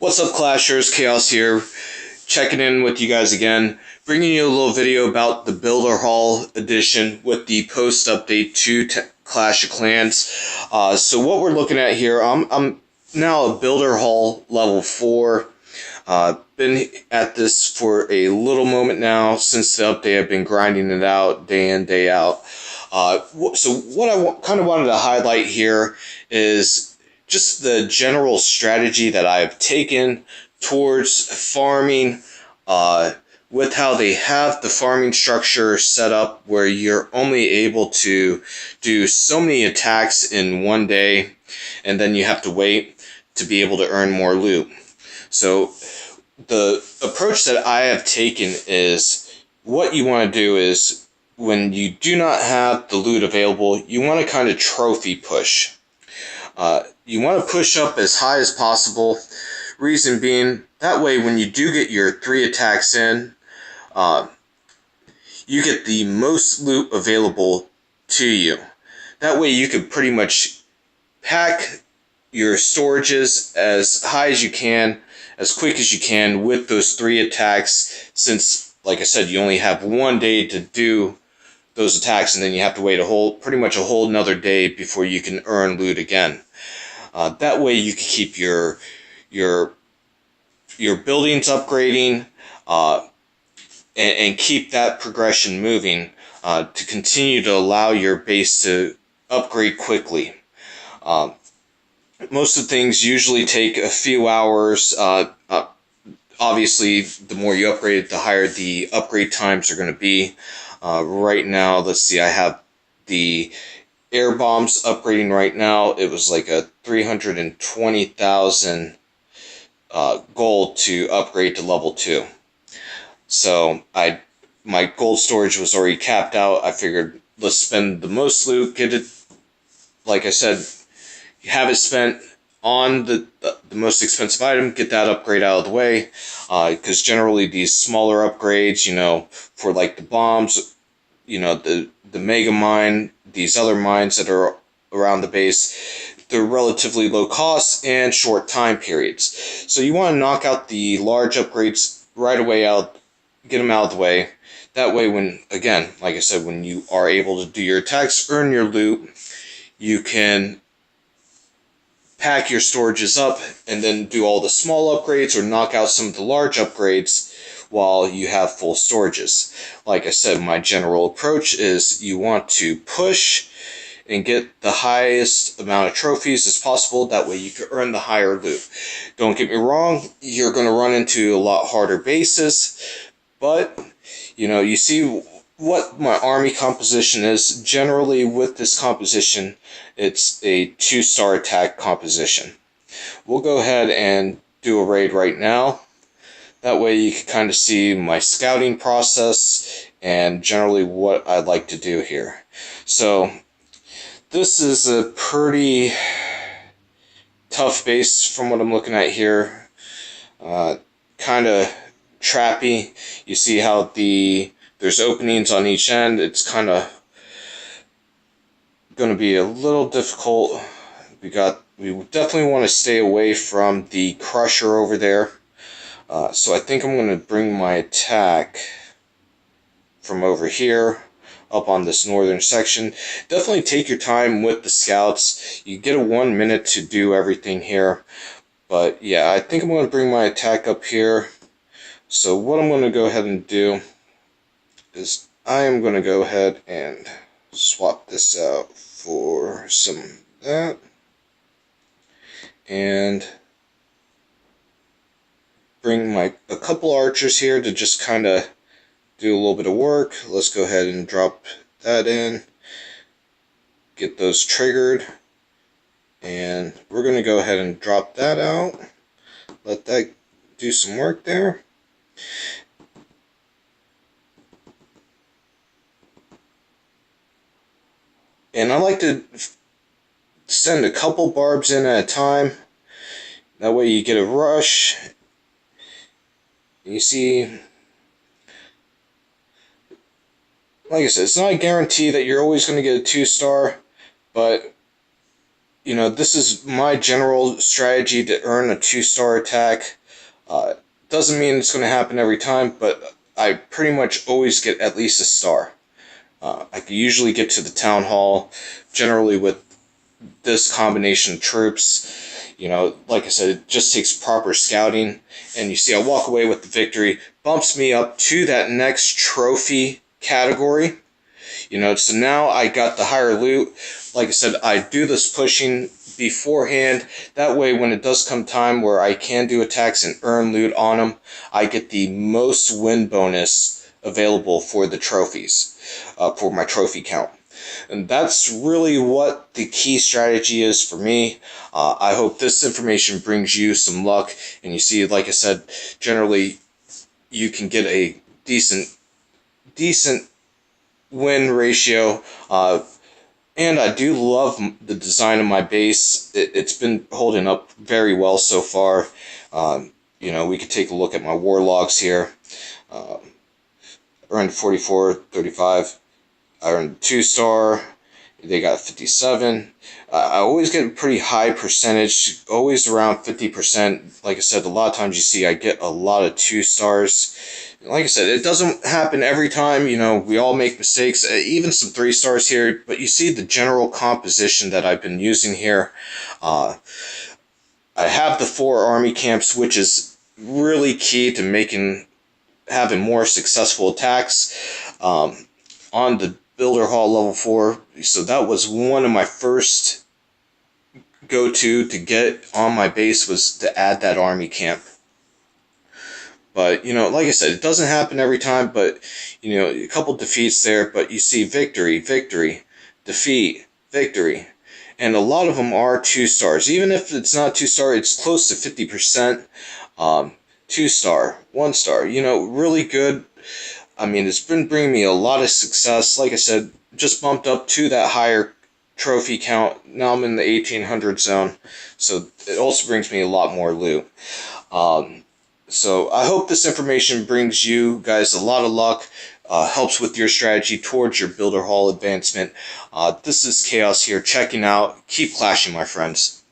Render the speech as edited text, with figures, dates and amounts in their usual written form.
What's up, Clashers? Chaos here, checking in with you guys again, bringing you a little video about the Builder Hall edition with the post update to Clash of Clans. So what we're looking at here, I'm now a Builder Hall level 4. Been at this for a little moment now. Since the update, I've been grinding it out day in, day out. So what I kind of wanted to highlight here is just the general strategy that I've taken towards farming, with how they have the farming structure set up where you're only able to do so many attacks in one day, and then you have to wait to be able to earn more loot. So the approach that I have taken is, what you want to do is, when you do not have the loot available, you want to kind of trophy push. You want to push up as high as possible. Reason being, that way when you do get your 3 attacks in, you get the most loot available to you. That way you can pretty much pack your storages as high as you can, as quick as you can with those 3 attacks, since, like I said, you only have one day to do those attacks, and then you have to wait pretty much a whole another day before you can earn loot again. That way you can keep your buildings upgrading, and keep that progression moving, to continue to allow your base to upgrade quickly. Most of the things usually take a few hours. Obviously, the more you upgrade it, the higher the upgrade times are going to be. Right now, let's see, I have the air bombs upgrading right now. It was like a 320,000 gold to upgrade to level 2. So my gold storage was already capped out. I figured, let's spend the most loot, get it, like I said, have it spent on the most expensive item, get that upgrade out of the way, because generally these smaller upgrades, for like the bombs, the mega mine, these other mines that are around the base, they're relatively low cost and short time periods. So you want to knock out the large upgrades right away, get them out of the way. That way, when, again, like I said, when you are able to do your attacks, earn your loot, you can pack your storages up and then do all the small upgrades or knock out some of the large upgrades while you have full storages. Like I said, my general approach is you want to push and get the highest amount of trophies as possible. That way you can earn the higher loot. Don't get me wrong, you're going to run into a lot harder bases, but you see what my army composition is. Generally with this composition, it's a 2-star attack composition. We'll go ahead and do a raid right now. That way you can kind of see my scouting process and generally what I'd like to do here. So this is a pretty tough base from what I'm looking at here. Kind of trappy. You see how there's openings on each end. It's kind of going to be a little difficult. We definitely want to stay away from the crusher over there. So I think I'm going to bring my attack from over here up on this northern section. Definitely take your time with the scouts. You get a 1 minute to do everything here. But yeah, I think I'm going to bring my attack up here. So what I'm going to go ahead and do is I am going to go ahead and swap this out for some of that. And bring a couple archers here to just kind of do a little bit of work. Let's go ahead and drop that in. Get those triggered. And we're going to go ahead and drop that out. Let that do some work there. And I like to send a couple barbs in at a time. That way you get a rush. You see, like I said, it's not a guarantee that you're always going to get a 2-star, but this is my general strategy to earn a 2-star attack. Doesn't mean it's going to happen every time, but I pretty much always get at least a star. I can usually get to the town hall, generally with this combination of troops. Like I said, it just takes proper scouting, and you see I walk away with the victory, bumps me up to that next trophy category. So now I got the higher loot. Like I said, I do this pushing beforehand. That way, when it does come time where I can do attacks and earn loot on them, I get the most win bonus available for the trophies, for my trophy count. And that's really what the key strategy is for me. I hope this information brings you some luck. And you see, like I said, generally you can get a decent win ratio. And I do love the design of my base. It's been holding up very well so far. We could take a look at my warlocks here. Earned 44, 35. I earned 2-star. They got 57. I always get a pretty high percentage, always around 50%. Like I said, a lot of times you see I get a lot of 2-stars. Like I said, it doesn't happen every time. We all make mistakes, even some 3-stars here. But you see the general composition that I've been using here. I have the 4 army camps, which is really key to having more successful attacks on the Builder Hall level 4. So that was one of my first go-to to get on my base, was to add that army camp. But, like I said, it doesn't happen every time, but, a couple defeats there, but you see victory, victory, defeat, victory. And a lot of them are 2-stars. Even if it's not 2-star, it's close to 50%. 2-star, 1-star, really good. It's been bringing me a lot of success. Like I said, just bumped up to that higher trophy count. Now I'm in the 1800 zone, so it also brings me a lot more loot. So I hope this information brings you guys a lot of luck, helps with your strategy towards your Builder Hall advancement. This is Chaos here, checking out. Keep clashing, my friends.